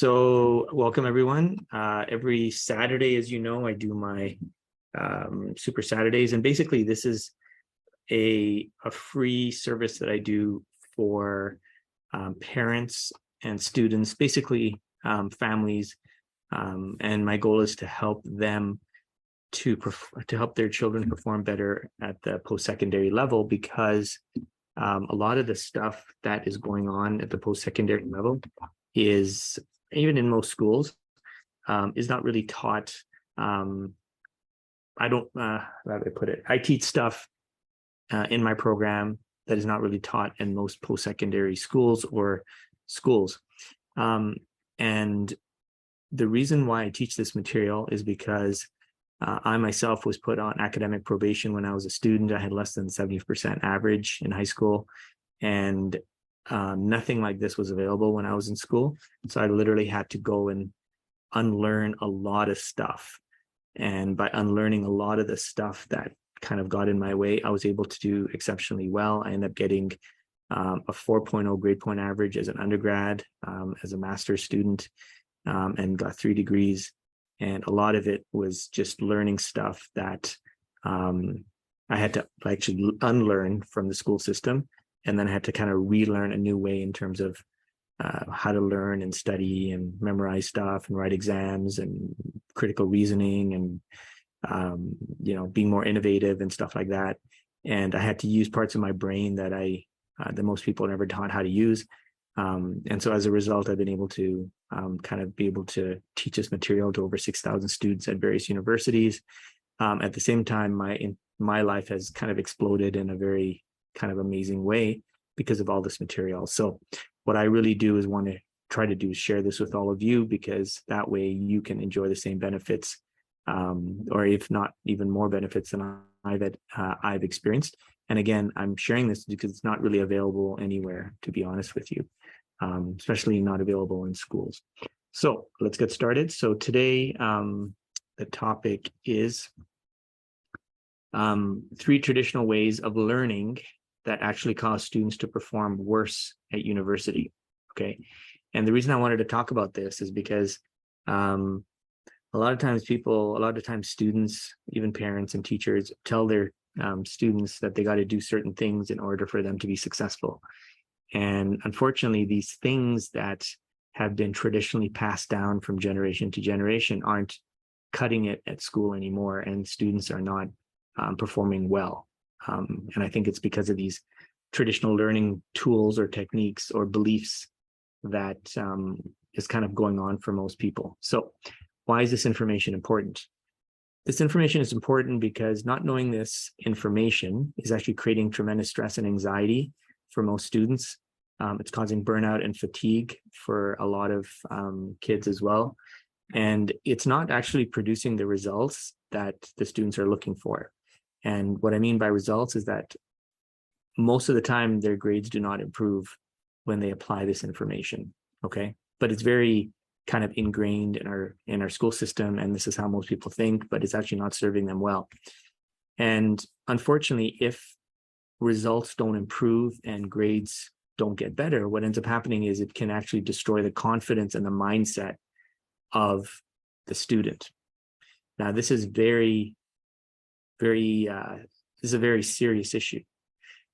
So welcome everyone. Every Saturday, as you know, I do my Super Saturdays, and basically this is a free service that I do for parents and students, basically families, and my goal is to help them to help their children perform better at the post-secondary level, because a lot of the stuff that is going on at the post-secondary level is, even in most schools, is not really taught. I don't, how do I put it? I teach stuff in my program that is not really taught in most post-secondary schools or schools. And the reason why I teach this material is because I myself was put on academic probation when I was a student. I had less than 70% average in high school, and nothing like this was available when I was in school. So I literally had to go and unlearn a lot of stuff. And by unlearning a lot of the stuff that kind of got in my way, I was able to do exceptionally well. I ended up getting a 4.0 grade point average as an undergrad, as a master's student, and got 3 degrees. And a lot of it was just learning stuff that I had to actually unlearn from the school system. And then I had to kind of relearn a new way in terms of how to learn and study and memorize stuff and write exams and critical reasoning and, being more innovative and stuff like that. And I had to use parts of my brain that that most people never taught how to use. And so as a result, I've been able to kind of be able to teach this material to over 6,000 students at various universities. At the same time, my life has kind of exploded in a very kind of amazing way because of all this material. So what I really do is want to try to do is share this with all of you, because that way you can enjoy the same benefits, or if not even more benefits than I've experienced. And again, I'm sharing this because it's not really available anywhere, to be honest with you, especially not available in schools. So let's get started. So today, the topic is 3 traditional ways of learning that actually cause students to perform worse at university. Okay. And the reason I wanted to talk about this is because a lot of times students, even parents and teachers, tell their students that they got to do certain things in order for them to be successful. And unfortunately, these things that have been traditionally passed down from generation to generation aren't cutting it at school anymore, and students are not performing well. And I think it's because of these traditional learning tools or techniques or beliefs that is kind of going on for most people. So why is this information important? This information is important because not knowing this information is actually creating tremendous stress and anxiety for most students. It's causing burnout and fatigue for a lot of kids as well. And it's not actually producing the results that the students are looking for. And what I mean by results is that most of the time their grades do not improve when they apply this information. Okay. But it's very kind of ingrained in our school system, and this is how most people think, but it's actually not serving them well. And unfortunately, if results don't improve and grades don't get better, what ends up happening is it can actually destroy the confidence and the mindset of the student. Now, this is this is a very serious issue.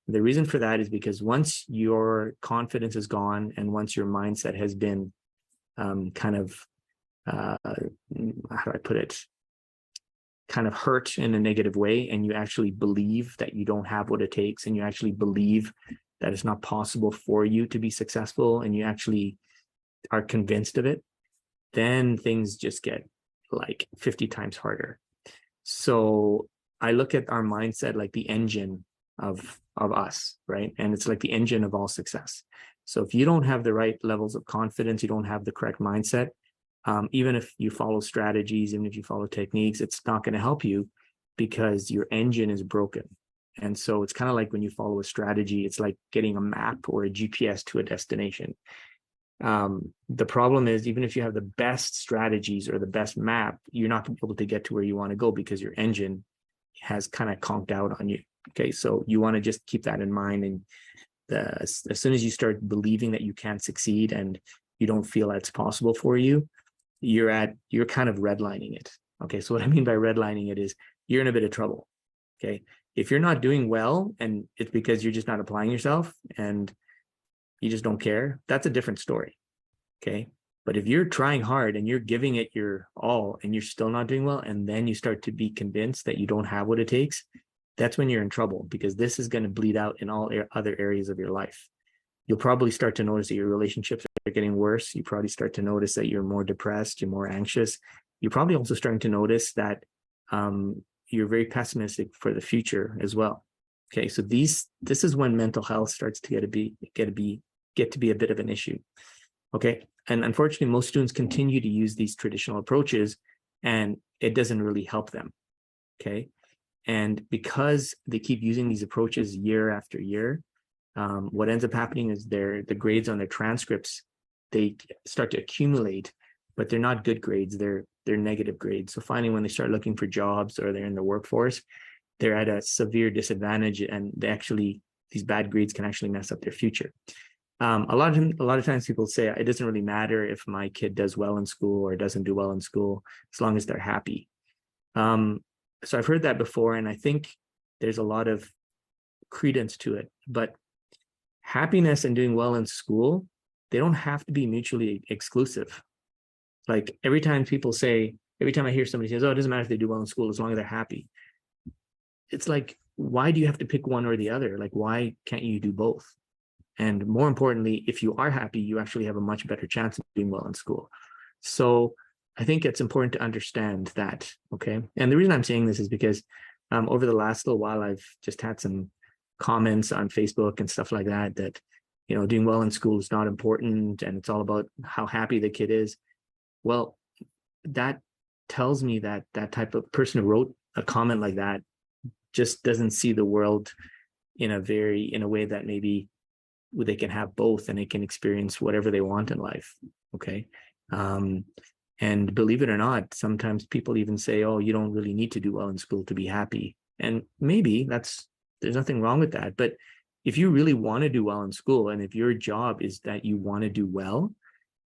The reason for that is because once your confidence is gone and once your mindset has been kind of hurt in a negative way, and you actually believe that you don't have what it takes, and you actually believe that it's not possible for you to be successful, and you actually are convinced of it, then things just get like 50 times harder. So I look at our mindset like the engine of us, right? And it's like the engine of all success. So if you don't have the right levels of confidence, you don't have the correct mindset, even if you follow strategies, even if you follow techniques, it's not going to help you because your engine is broken. And so it's kind of like when you follow a strategy, it's like getting a map or a GPS to a destination. The problem is, even if you have the best strategies or the best map, you're not going to be able to get to where you want to go because your engine has kind of conked out on you. Okay, so you want to just keep that in mind. And as soon as you start believing that you can't succeed and you don't feel that's possible for you, you're kind of redlining it. Okay, so what I mean by redlining it is you're in a bit of trouble. Okay, if you're not doing well and it's because you're just not applying yourself and you just don't care, that's a different story. Okay, but if you're trying hard and you're giving it your all and you're still not doing well, and then you start to be convinced that you don't have what it takes, that's when you're in trouble, because this is going to bleed out in all other areas of your life. You'll probably start to notice that your relationships are getting worse. You probably start to notice that you're more depressed, you're more anxious. You're probably also starting to notice that you're very pessimistic for the future as well. Okay, so this is when mental health starts to get to be a bit of an issue. Okay, and unfortunately, most students continue to use these traditional approaches, and it doesn't really help them. Okay, and because they keep using these approaches year after year, what ends up happening is the grades on their transcripts, they start to accumulate, but they're not good grades. They're negative grades. So finally, when they start looking for jobs or they're in the workforce, they're at a severe disadvantage, and these bad grades can actually mess up their future. A lot of times people say it doesn't really matter if my kid does well in school or doesn't do well in school, as long as they're happy. So I've heard that before, and I think there's a lot of credence to it. But happiness and doing well in school, they don't have to be mutually exclusive. Like every time I hear somebody says, oh, it doesn't matter if they do well in school as long as they're happy. It's like, why do you have to pick one or the other? Like, why can't you do both? And more importantly, if you are happy, you actually have a much better chance of doing well in school. So I think it's important to understand that, okay? And the reason I'm saying this is because over the last little while, I've just had some comments on Facebook and stuff like that, doing well in school is not important and it's all about how happy the kid is. Well, that tells me that that type of person who wrote a comment like that just doesn't see the world in a way that maybe they can have both and they can experience whatever they want in life. Okay. And believe it or not, sometimes people even say, oh, you don't really need to do well in school to be happy. And maybe there's nothing wrong with that. But if you really want to do well in school, and if your job is that you want to do well,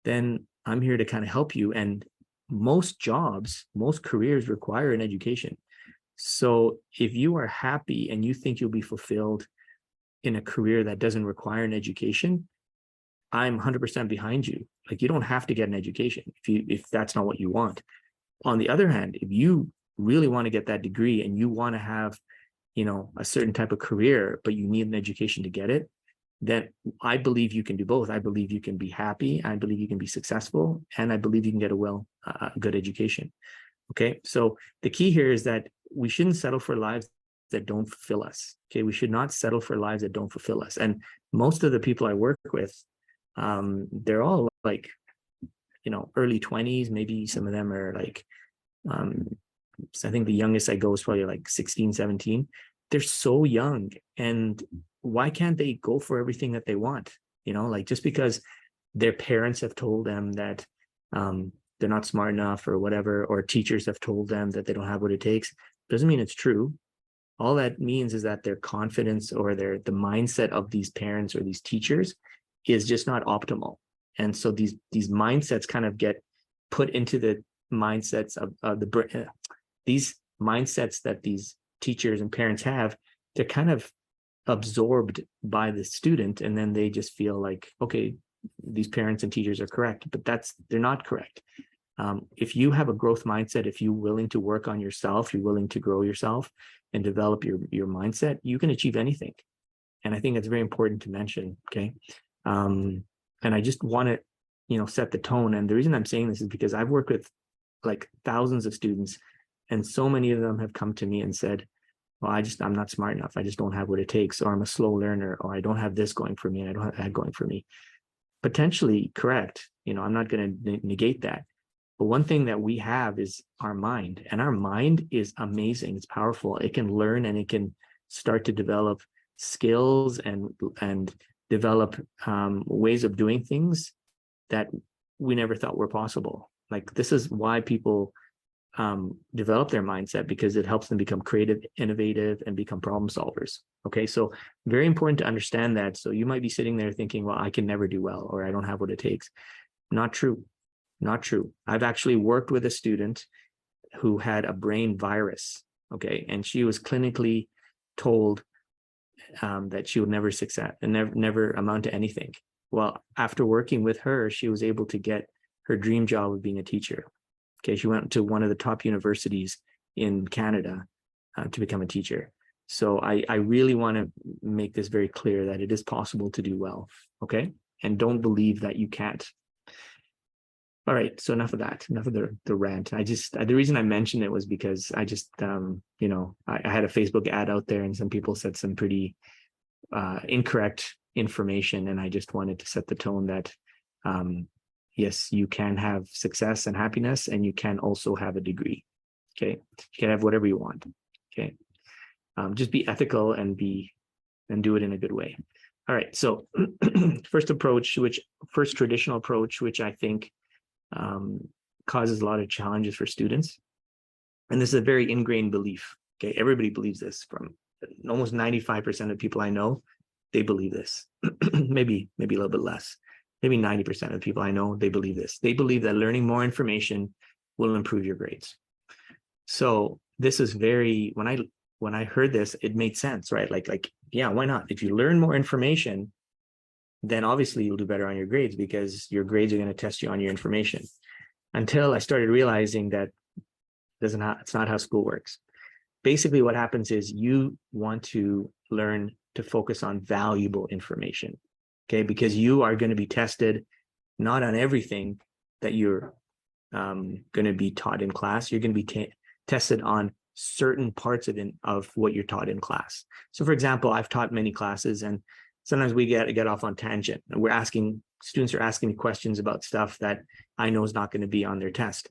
then I'm here to kind of help you. And most careers require an education. So if you are happy and you think you'll be fulfilled in a career that doesn't require an education, I'm 100% behind you. Like, you don't have to get an education if that's not what you want. On the other hand, if you really want to get that degree and you want to have, a certain type of career, but you need an education to get it, then I believe you can do both. I believe you can be happy. I believe you can be successful, and I believe you can get a good education. Okay. So the key here is that we shouldn't settle for lives that don't fulfill us. Okay. We should not settle for lives that don't fulfill us. And most of the people I work with, they're all like, early 20s, maybe some of them are like, I think the youngest I go is probably like 16, 17. They're so young. And why can't they go for everything that they want? Like, just because their parents have told them that they're not smart enough or whatever, or teachers have told them that they don't have what it takes, doesn't mean it's true. All that means is that their confidence or the mindset of these parents or these teachers is just not optimal. And so these mindsets kind of get put into the mindsets of these mindsets that these teachers and parents have. They're kind of absorbed by the student, and then they just feel like, okay, these parents and teachers are correct, but they're not correct. If you have a growth mindset, if you're willing to work on yourself, you're willing to grow yourself and develop your mindset, you can achieve anything. And I think that's very important to mention. Okay. And I just want to, set the tone. And the reason I'm saying this is because I've worked with like thousands of students, and so many of them have come to me and said, well, I'm not smart enough. I just don't have what it takes, or I'm a slow learner, or I don't have this going for me, and I don't have that going for me. Potentially correct. I'm not going to negate that. But one thing that we have is our mind, and our mind is amazing. It's powerful. It can learn, and it can start to develop skills and develop ways of doing things that we never thought were possible. Like, this is why people develop their mindset, because it helps them become creative, innovative, and become problem solvers. Okay, so very important to understand that. So you might be sitting there thinking, well, I can never do well, or I don't have what it takes. Not true. Not true. I've actually worked with a student who had a brain virus. Okay. And she was clinically told that she would never succeed and never amount to anything. Well, after working with her, she was able to get her dream job of being a teacher. Okay. She went to one of the top universities in Canada to become a teacher. So I really want to make this very clear that it is possible to do well. Okay. And don't believe that you can't. All right. So enough of that. Enough of the rant. The reason I mentioned it was because I just, I had a Facebook ad out there and some people said some pretty incorrect information. And I just wanted to set the tone that, yes, you can have success and happiness, and you can also have a degree. Okay. You can have whatever you want. Okay. Just be ethical and do it in a good way. All right. So first traditional approach, which I think causes a lot of challenges for students. And this is a very ingrained belief. Okay. Everybody believes this. From almost 95% of people I know, they believe this. maybe a little bit less. Maybe 90% of people I know, they believe this. They believe that learning more information will improve your grades. So this is when I heard this, it made sense, right? Like, yeah, why not? If you learn more information, then obviously you'll do better on your grades because your grades are going to test you on your information. Until I started realizing that it's not how school works. Basically, what happens is you want to learn to focus on valuable information, okay? Because you are going to be tested not on everything that you're going to be taught in class. You're going to be tested on certain parts of what you're taught in class. So, for example, I've taught many classes, and sometimes we get off on tangent, and students are asking me questions about stuff that I know is not going to be on their test.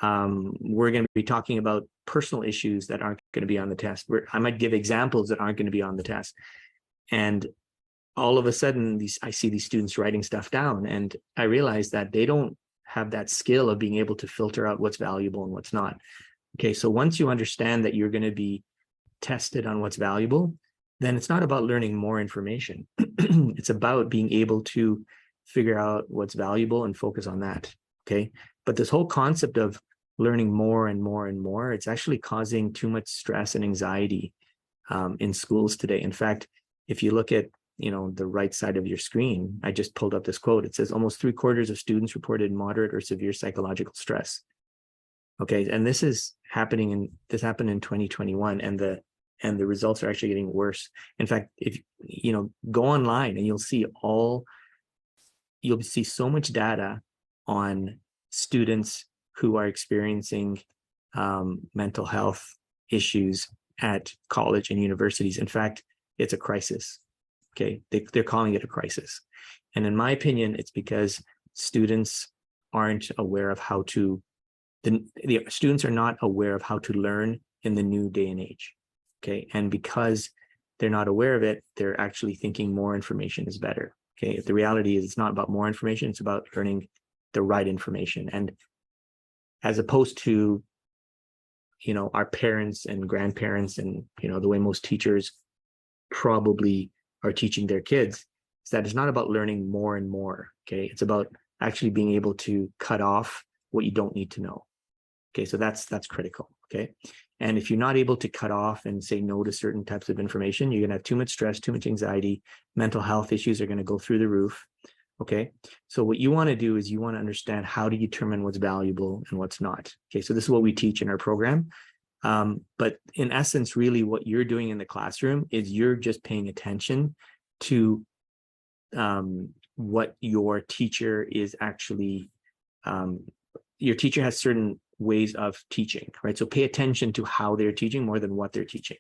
We're going to be talking about personal issues that aren't going to be on the test. I might give examples that aren't going to be on the test. And all of a sudden, I see these students writing stuff down, and I realize that they don't have that skill of being able to filter out what's valuable and what's not. Okay, so once you understand that you're going to be tested on what's valuable, then it's not about learning more information. It's about being able to figure out what's valuable and focus on that. Okay, but this whole concept of learning more and more and more, it's actually causing too much stress and anxiety in schools today. In fact, if you look at the right side of your screen, I just pulled up this quote. It says almost 3/4 of students reported moderate or severe psychological stress. Okay, and this happened in 2021, and the results are actually getting worse. In fact, if go online and you'll see so much data on students who are experiencing mental health issues at college and universities. In fact, it's a crisis. Okay, they're calling it a crisis, and in my opinion, it's because students aren't aware of how to. The students are not aware of how to learn in the new day and age. Okay. And because they're not aware of it, they're actually thinking more information is better. Okay. If the reality is it's not about more information, it's about learning the right information. And as opposed to, our parents and grandparents and, the way most teachers probably are teaching their kids, is that it's not about learning more and more. Okay. It's about actually being able to cut off what you don't need to know. Okay, so that's critical. Okay, and if you're not able to cut off and say no to certain types of information, you're going to have too much stress, too much anxiety. Mental health issues are going to go through the roof. Okay, so what you want to do is you want to understand how to determine what's valuable and what's not. Okay, so this is what we teach in our program. But in essence, really what you're doing in the classroom is you're just paying attention to what your teacher is actually, your teacher has certain ways of teaching, right? So pay attention to how they're teaching more than what they're teaching.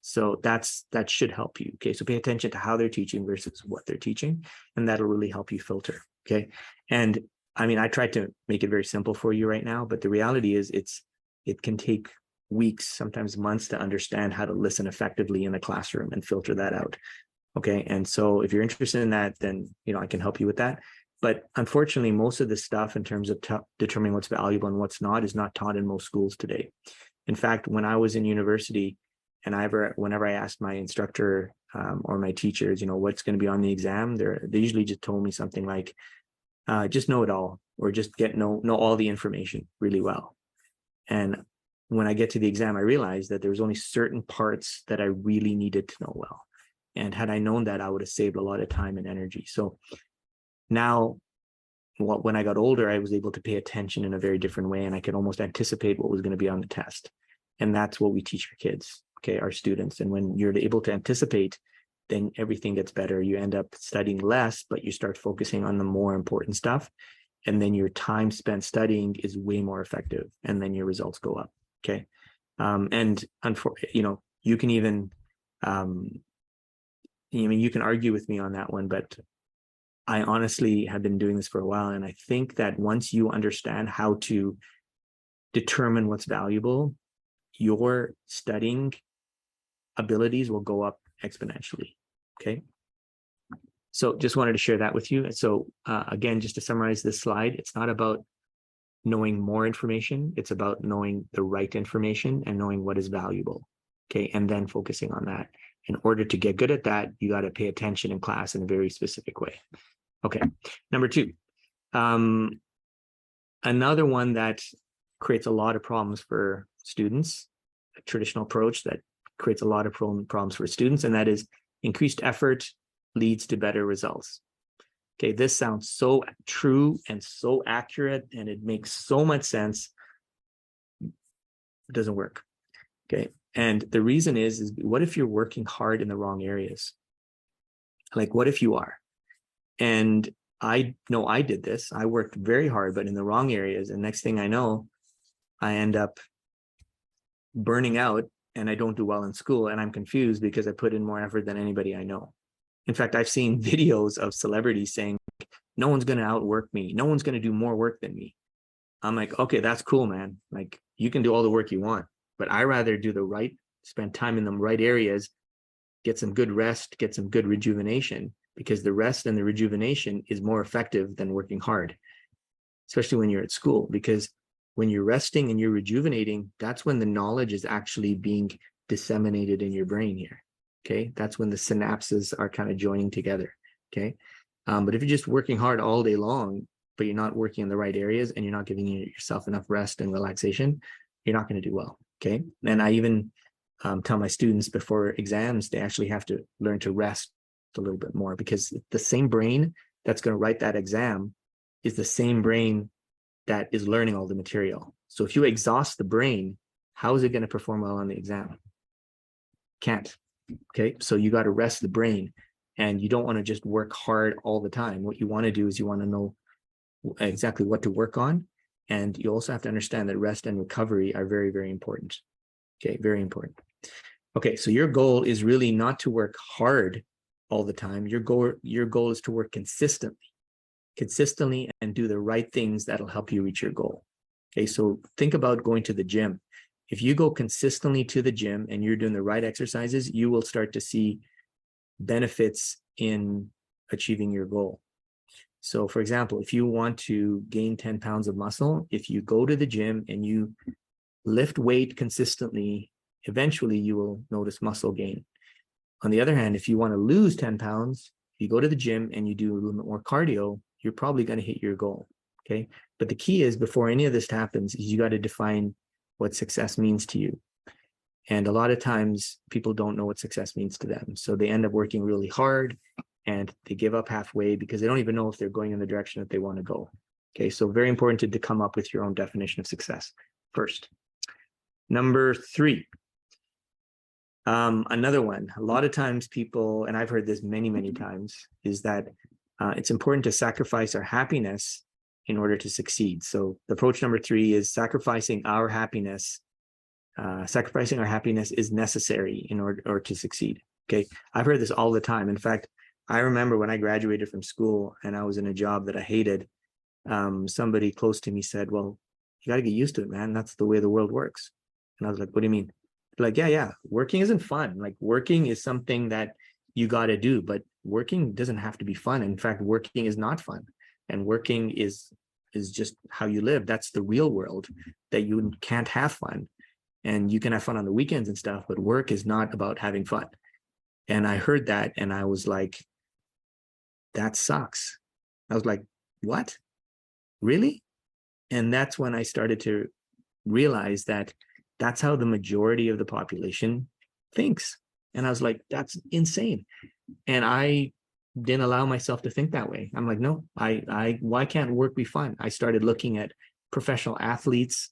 So that should help you. Okay, so pay attention to how they're teaching versus what they're teaching, and that'll really help you filter. Okay, and I mean, I tried to make it very simple for you right now, but the reality is it can take weeks, sometimes months, to understand how to listen effectively in the classroom and filter that out. Okay, and so if you're interested in that, then I can help you with that. But unfortunately, most of the stuff in terms of determining what's valuable and what's not is not taught in most schools today. In fact, when I was in university, and whenever I asked my instructor or my teachers, what's going to be on the exam, they usually just told me something like, just know it all, or just know all the information really well. And when I get to the exam, I realized that there was only certain parts that I really needed to know well. And had I known that, I would have saved a lot of time and energy. So now, when I got older, I was able to pay attention in a very different way, and I could almost anticipate what was going to be on the test. And that's what we teach our kids, okay, our students. And when you're able to anticipate, then everything gets better. You end up studying less, but you start focusing on the more important stuff. And then your time spent studying is way more effective, and then your results go up. Okay. And you can even, you can argue with me on that one, but I honestly have been doing this for a while. And I think that once you understand how to determine what's valuable, your studying abilities will go up exponentially. Okay. So just wanted to share that with you. So again, just to summarize this slide, it's not about knowing more information. It's about knowing the right information and knowing what is valuable. Okay. And then focusing on that. In order to get good at that, you got to pay attention in class in a very specific way. Okay. Number 2, another one that creates a lot of problems for students, a traditional approach that creates a lot of problems for students, and that is increased effort leads to better results. Okay, this sounds so true and so accurate, and it makes so much sense. It doesn't work. Okay, and the reason is what if you're working hard in the wrong areas? Like, what if you are? And I know I did this. I worked very hard, but in the wrong areas. And next thing I know, I end up burning out, and I don't do well in school. And I'm confused because I put in more effort than anybody I know. In fact, I've seen videos of celebrities saying, no one's going to outwork me. No one's going to do more work than me. I'm like, okay, that's cool, man. Like, you can do all the work you want, but I rather do the right, spend time in the right areas, get some good rest, get some good rejuvenation, because the rest and the rejuvenation is more effective than working hard, especially when you're at school, because when you're resting and you're rejuvenating, that's when the knowledge is actually being disseminated in your brain here. Okay. That's when the synapses are kind of joining together. Okay. But if you're just working hard all day long, but you're not working in the right areas and you're not giving yourself enough rest and relaxation, you're not going to do well. Okay. And I even tell my students before exams, they actually have to learn to rest a little bit more, because the same brain that's going to write that exam is the same brain that is learning all the material. So if you exhaust the brain, how is it going to perform well on the exam? Can't. Okay. So you got to rest the brain, and you don't want to just work hard all the time. What you want to do is you want to know exactly what to work on. And you also have to understand that rest and recovery are very, very important. Okay. Very important. Okay. So your goal is really not to work hard all the time. Your goal is to work consistently and do the right things that'll help you reach your goal. Okay. So think about going to the gym. If you go consistently to the gym and you're doing the right exercises, you will start to see benefits in achieving your goal. So for example, if you want to gain 10 pounds of muscle, if you go to the gym and you lift weight consistently, eventually you will notice muscle gain. On the other hand, if you want to lose 10 pounds, if you go to the gym and you do a little bit more cardio, you're probably going to hit your goal. Okay. But the key is, before any of this happens, is you got to define what success means to you. And a lot of times people don't know what success means to them. So they end up working really hard and they give up halfway because they don't even know if they're going in the direction that they want to go. Okay. So very important to come up with your own definition of success first. Number 3. Another one, a lot of times people, and I've heard this many, many times, is that it's important to sacrifice our happiness in order to succeed. So the approach number 3 is sacrificing our happiness. Sacrificing our happiness is necessary in order to succeed. Okay. I've heard this all the time. In fact, I remember when I graduated from school and I was in a job that I hated, somebody close to me said, well, you got to get used to it, man. That's the way the world works. And I was like, what do you mean? Like, yeah, working isn't fun. Like, working is something that you got to do, but working doesn't have to be fun. In fact, working is not fun. And working is just how you live. That's the real world, that you can't have fun. And you can have fun on the weekends and stuff, but work is not about having fun. And I heard that and I was like, that sucks. I was like, what? Really? And that's when I started to realize that that's how the majority of the population thinks. And I was like, that's insane. And I didn't allow myself to think that way. I'm like, no, why can't work be fun? I started looking at professional athletes.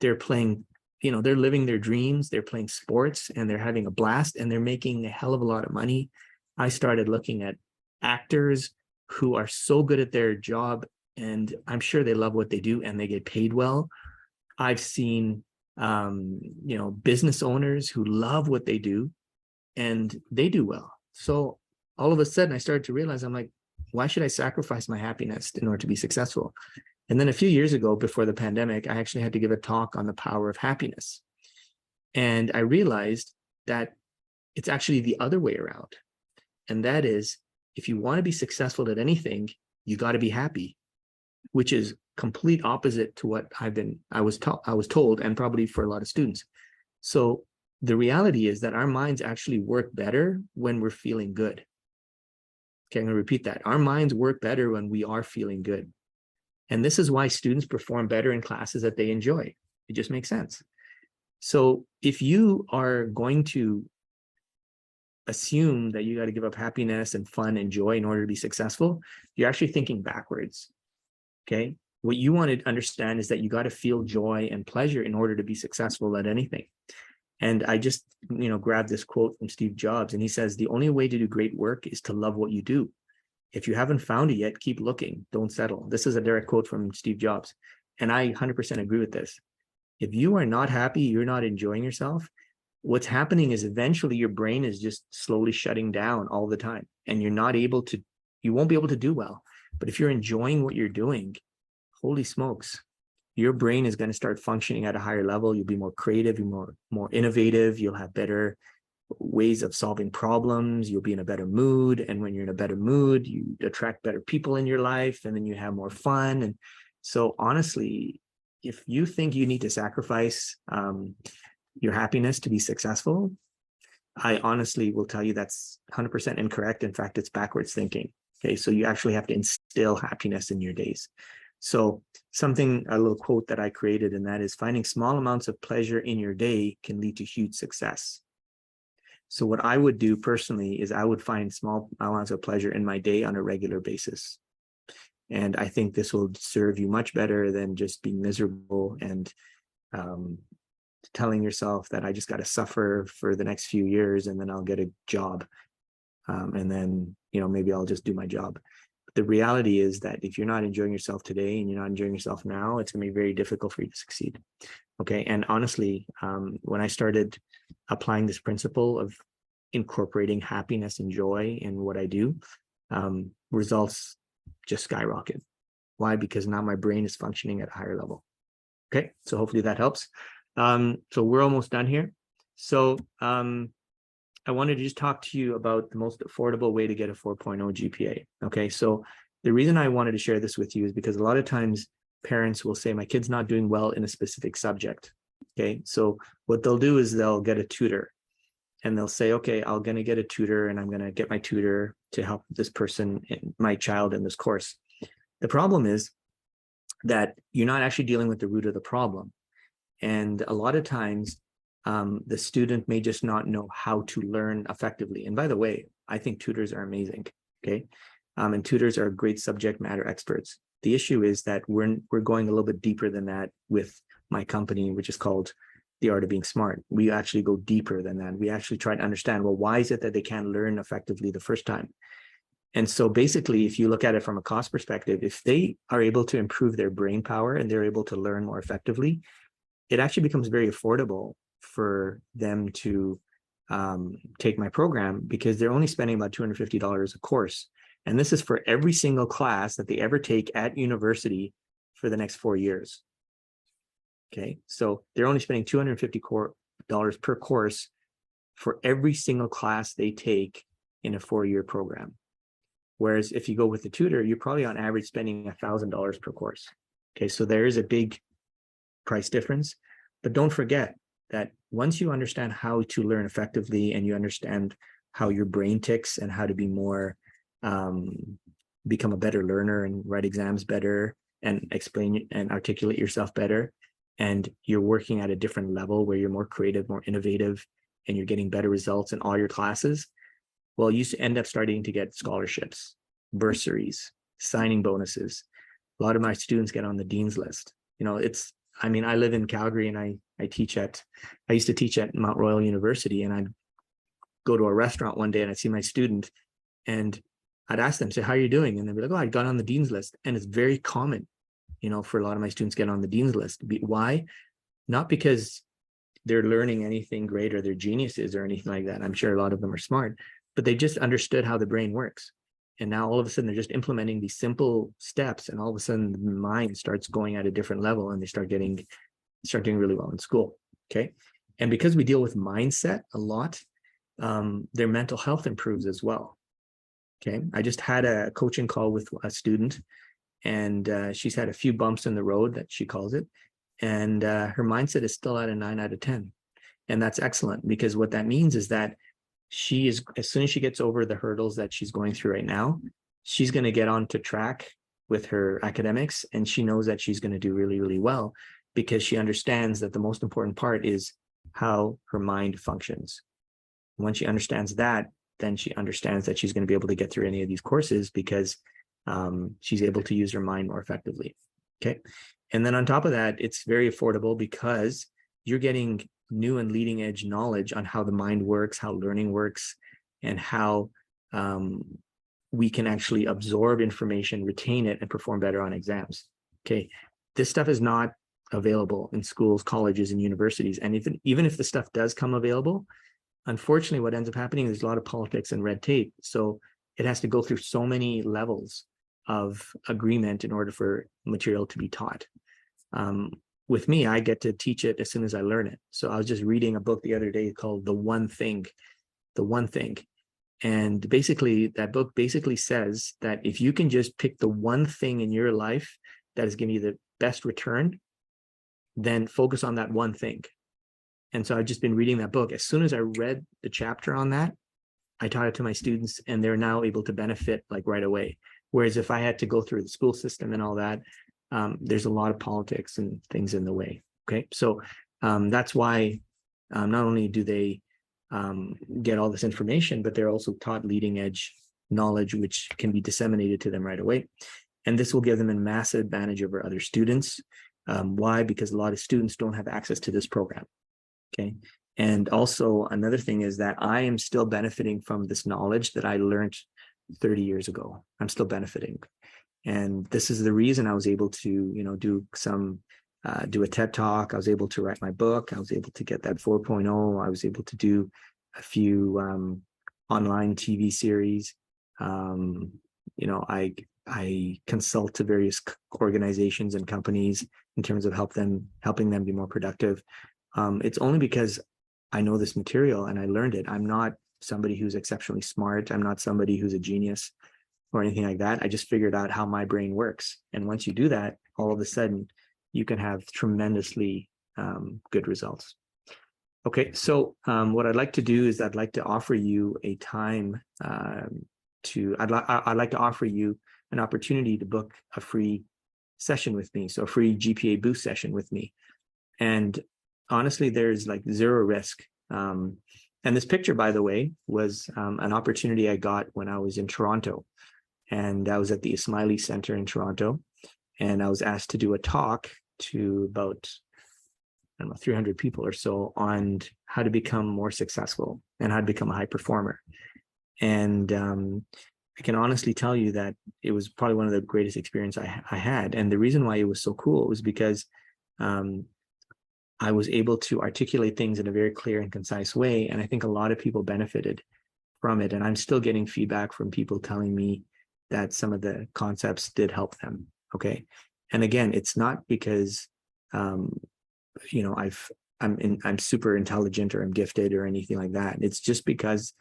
They're playing, they're living their dreams. They're playing sports and they're having a blast and they're making a hell of a lot of money. I started looking at actors who are so good at their job, and I'm sure they love what they do and they get paid well. I've seen, business owners who love what they do and they do well. So all of a sudden I started to realize, I'm like, why should I sacrifice my happiness in order to be successful? And then a few years ago, before the pandemic, I actually had to give a talk on the power of happiness. And I realized that it's actually the other way around. And that is, if you want to be successful at anything, you got to be happy, which is complete opposite to what I was told, and probably for a lot of students. So the reality is that our minds actually work better when we're feeling good. Okay, I'm going to repeat that. Our minds work better when we are feeling good. And this is why students perform better in classes that they enjoy. It just makes sense. So if you are going to assume that you got to give up happiness and fun and joy in order to be successful, you're actually thinking backwards. Okay. What you want to understand is that you got to feel joy and pleasure in order to be successful at anything. And I just, grabbed this quote from Steve Jobs, and he says, the only way to do great work is to love what you do. If you haven't found it yet, keep looking, don't settle. This is a direct quote from Steve Jobs. And I 100% agree with this. If you are not happy, you're not enjoying yourself, what's happening is eventually your brain is just slowly shutting down all the time, and you won't be able to do well. But if you're enjoying what you're doing, holy smokes, your brain is going to start functioning at a higher level. You'll be more creative, you're more innovative, you'll have better ways of solving problems, you'll be in a better mood. And when you're in a better mood, you attract better people in your life, and then you have more fun. And so honestly, if you think you need to sacrifice your happiness to be successful, I honestly will tell you that's 100% incorrect. In fact, it's backwards thinking. Okay, so you actually have to instill happiness in your days. So a little quote that I created, and that is, finding small amounts of pleasure in your day can lead to huge success. So what I would do personally is I would find small amounts of pleasure in my day on a regular basis. And I think this will serve you much better than just being miserable and telling yourself that I just got to suffer for the next few years and then I'll get a job. And then, maybe I'll just do my job. But the reality is that if you're not enjoying yourself today and you're not enjoying yourself now, it's going to be very difficult for you to succeed. Okay. And honestly, when I started applying this principle of incorporating happiness and joy in what I do, results just skyrocket. Why? Because now my brain is functioning at a higher level. Okay. So hopefully that helps. So we're almost done here. So I wanted to just talk to you about the most affordable way to get a 4.0 GPA. Okay. So the reason I wanted to share this with you is because a lot of times parents will say, my kid's not doing well in a specific subject. Okay. So what they'll do is they'll get a tutor, and they'll say, okay, I'm going to get a tutor, and I'm going to get my tutor to help this person, my child, in this course. The problem is that you're not actually dealing with the root of the problem. And a lot of times the student may just not know how to learn effectively. And by the way, I think tutors are amazing. Okay. And tutors are great subject matter experts. The issue is that we're going a little bit deeper than that with my company, which is called The Art of Being Smart. We actually go deeper than that. We actually try to understand, well, why is it that they can't learn effectively the first time? And so basically, if you look at it from a cost perspective, if they are able to improve their brain power and they're able to learn more effectively, it actually becomes very affordable for them to take my program, because they're only spending about $250 a course. And this is for every single class that they ever take at university for the next 4 years. Okay, so they're only spending $250 per course for every single class they take in a 4-year program. Whereas if you go with the tutor, you're probably on average spending $1,000 per course. Okay, so there is a big price difference. But don't forget that once you understand how to learn effectively, and you understand how your brain ticks and how to be more become a better learner and write exams better and explain and articulate yourself better. And you're working at a different level where you're more creative, more innovative, and you're getting better results in all your classes. Well, you end up starting to get scholarships, bursaries, signing bonuses. A lot of my students get on the dean's list. I mean, I live in Calgary and I used to teach at Mount Royal University, and I'd go to a restaurant one day and I'd see my student and I'd ask them, say, how are you doing? And they'd be like, oh, I got on the dean's list. And it's very common, for a lot of my students get on the dean's list. Why? Not because they're learning anything great or they're geniuses or anything like that. I'm sure a lot of them are smart, but they just understood how the brain works. And now all of a sudden they're just implementing these simple steps, and all of a sudden the mind starts going at a different level and they start doing really well in school. Okay. And because we deal with mindset a lot, their mental health improves as well. Okay. I just had a coaching call with a student, and she's had a few bumps in the road, that she calls it. And her mindset is still at a 9 out of 10. And that's excellent, because what that means is that she is, as soon as she gets over the hurdles that she's going through right now, she's going to get on to track with her academics, and she knows that she's going to do really, really well, because she understands that the most important part is how her mind functions. Once she understands that, then she understands that she's going to be able to get through any of these courses, because she's able to use her mind more effectively. Okay. And then on top of that, it's very affordable, because you're getting new and leading edge knowledge on how the mind works, how learning works, and how we can actually absorb information, retain it, and perform better on exams. Okay. This stuff is not available in schools, colleges, and universities. And even if the stuff does come available, unfortunately, what ends up happening is there's a lot of politics and red tape. So it has to go through so many levels of agreement in order for material to be taught. With me, I get to teach it as soon as I learn it. So I was just reading a book the other day called The One Thing. And basically, that book basically says that if you can just pick the one thing in your life that is giving you the best return, then focus on that one thing. And so I've just been reading that book. As soon as I read the chapter on that, I taught it to my students, and they're now able to benefit like right away. Whereas if I had to go through the school system and all that, there's a lot of politics and things in the way. Okay. So that's why not only do they get all this information, but they're also taught leading edge knowledge, which can be disseminated to them right away. And this will give them a massive advantage over other students. Why? Because a lot of students don't have access to this program. Okay. And also another thing is that I am still benefiting from this knowledge that I learned 30 years ago. I'm still benefiting. And this is the reason I was able to, do a TED Talk. I was able to write my book. I was able to get that 4.0. I was able to do a few online TV series. I consult to various organizations and companies in terms of helping them be more productive. It's only because I know this material and I learned it. I'm not somebody who's exceptionally smart. I'm not somebody who's a genius or anything like that. I just figured out how my brain works. And once you do that, all of a sudden you can have tremendously good results. Okay, so what I'd like to do is I'd like to offer you a time I'd like to offer you an opportunity to book a free session with me. So a free GPA boost session with me. And honestly, there's like zero risk. And this picture, by the way, was an opportunity I got when I was in Toronto. And I was at the Ismaili Center in Toronto. And I was asked to do a talk to about 300 people or so on how to become more successful and how to become a high performer. And I can honestly tell you that it was probably one of the greatest experiences I had. And the reason why it was so cool was because I was able to articulate things in a very clear and concise way. And I think a lot of people benefited from it. And I'm still getting feedback from people telling me that some of the concepts did help them. Okay. And again, it's not because, I'm super intelligent or I'm gifted or anything like that. It's just because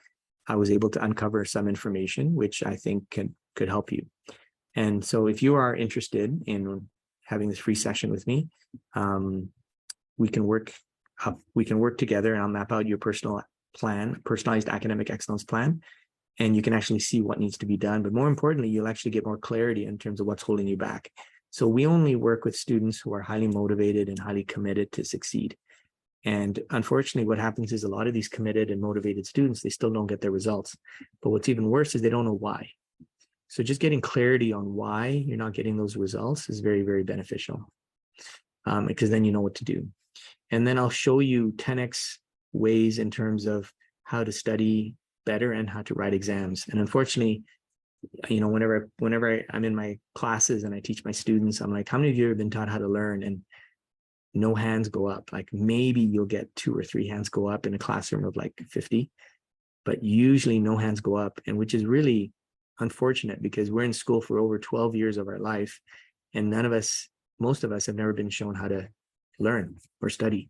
I was able to uncover some information, which I think could help you. And so if you are interested in having this free session with me, we can work together and I'll map out your personalized academic excellence plan. and you can actually see what needs to be done. But more importantly, you'll actually get more clarity in terms of what's holding you back. So we only work with students who are highly motivated and highly committed to succeed. And unfortunately, what happens is a lot of these committed and motivated students, they still don't get their results. But what's even worse is they don't know why. So just getting clarity on why you're not getting those results is very, very beneficial, because then you know what to do. And then I'll show you 10x ways in terms of how to study better and how to write exams. And unfortunately, whenever I'm in my classes and I teach my students, I'm like, how many of you have been taught how to learn? And no hands go up. Like maybe you'll get 2 or 3 hands go up in a classroom of like 50, but usually no hands go up, and which is really unfortunate because we're in school for over 12 years of our life, and most of us have never been shown how to learn or study.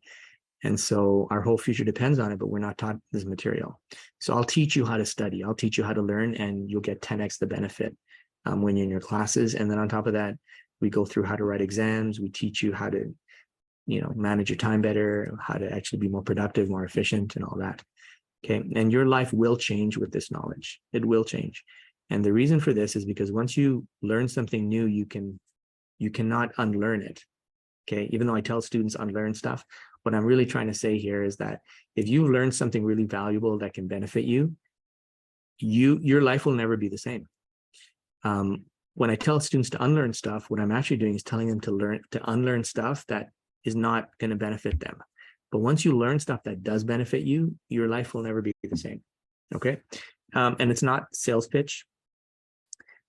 And so our whole future depends on it, but we're not taught this material. So I'll teach you how to study. I'll teach you how to learn, and you'll get 10x the benefit when you're in your classes. And then on top of that, we go through how to write exams. We teach you how to manage your time better, how to actually be more productive, more efficient, and all that. Okay. And your life will change with this knowledge. It will change. And the reason for this is because once you learn something new, you cannot unlearn it. Okay. Even though I tell students unlearn stuff, what I'm really trying to say here is that if you learn something really valuable that can benefit you, your life will never be the same. When I tell students to unlearn stuff, what I'm actually doing is telling them to unlearn stuff that is not going to benefit them. But once you learn stuff that does benefit you, your life will never be the same. Okay. And it's not sales pitch.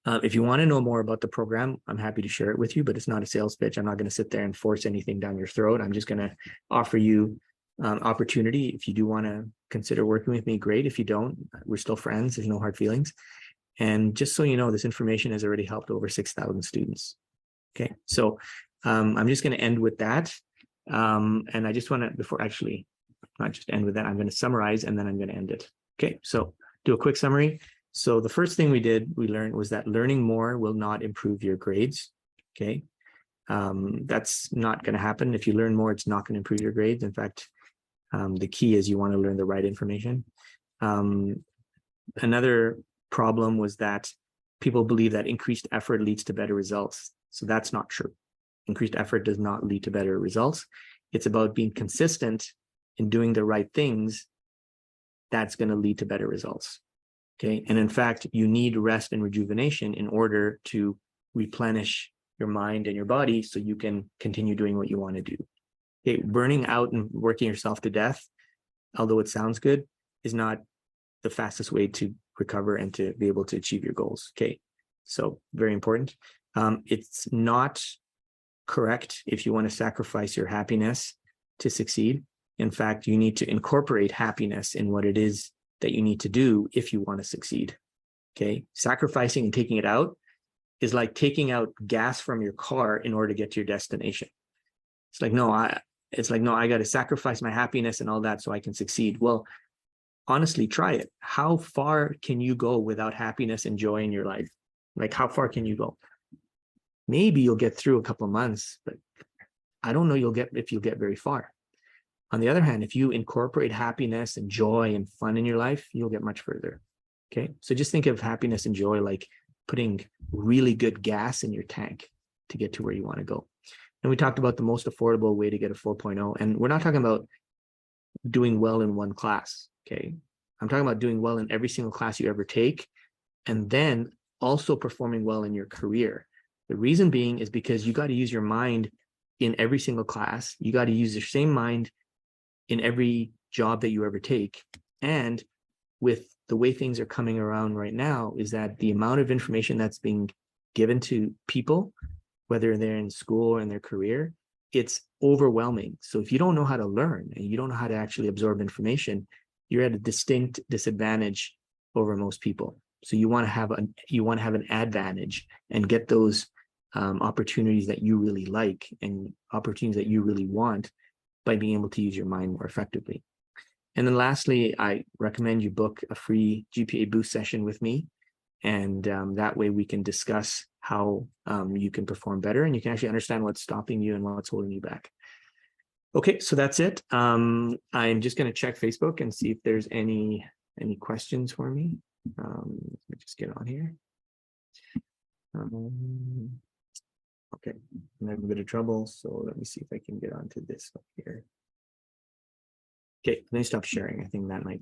If you want to know more about the program, I'm happy to share it with you, but it's not a sales pitch. I'm not going to sit there and force anything down your throat. I'm just going to offer you opportunity. If you do want to consider working with me, great. If you don't, we're still friends. There's no hard feelings. And just so you know, this information has already helped over 6,000 students. Okay. So I'm just going to end with that. And I just want to, not just end with that, I'm going to summarize and then I'm going to end it. Okay. So do a quick summary. So the first thing we learned was that learning more will not improve your grades. Okay. That's not going to happen. If you learn more, it's not going to improve your grades. In fact, the key is you want to learn the right information. Another problem was that people believe that increased effort leads to better results. So that's not true. Increased effort does not lead to better results. It's about being consistent in doing the right things. That's going to lead to better results. Okay. And in fact, you need rest and rejuvenation in order to replenish your mind and your body so you can continue doing what you want to do. Okay. Burning out and working yourself to death, although it sounds good, is not the fastest way to recover and to be able to achieve your goals. Okay. So very important. It's not correct if you want to sacrifice your happiness to succeed. In fact, you need to incorporate happiness in what it is that you need to do if you want to succeed. Okay. Sacrificing and taking it out is like taking out gas from your car in order to get to your destination. It's like, no, I got to sacrifice my happiness and all that so I can succeed. Well, honestly, try it. How far can you go without happiness and joy in your life? Like, how far can you go? Maybe you'll get through a couple of months, but I don't know if you'll get very far. On the other hand, if you incorporate happiness and joy and fun in your life, you'll get much further. Okay. So just think of happiness and joy like putting really good gas in your tank to get to where you want to go. And we talked about the most affordable way to get a 4.0. And we're not talking about doing well in one class. Okay. I'm talking about doing well in every single class you ever take, and then also performing well in your career. The reason being is because you got to use your mind in every single class. You got to use your same mind in every job that you ever take. And with the way things are coming around right now, is that the amount of information that's being given to people, whether they're in school or in their career, it's overwhelming. So if you don't know how to learn and you don't know how to actually absorb information, you're at a distinct disadvantage over most people. So you want to have an advantage and get those opportunities that you really like and opportunities that you really want by being able to use your mind more effectively. And then lastly, I recommend you book a free GPA boost session with me. And that way we can discuss how you can perform better and you can actually understand what's stopping you and what's holding you back. Okay, so that's it. I'm just going to check Facebook and see if there's any questions for me. Let me just get on here. Okay, I'm having a bit of trouble, so let me see if I can get onto this up here. Okay, let me stop sharing. I think that might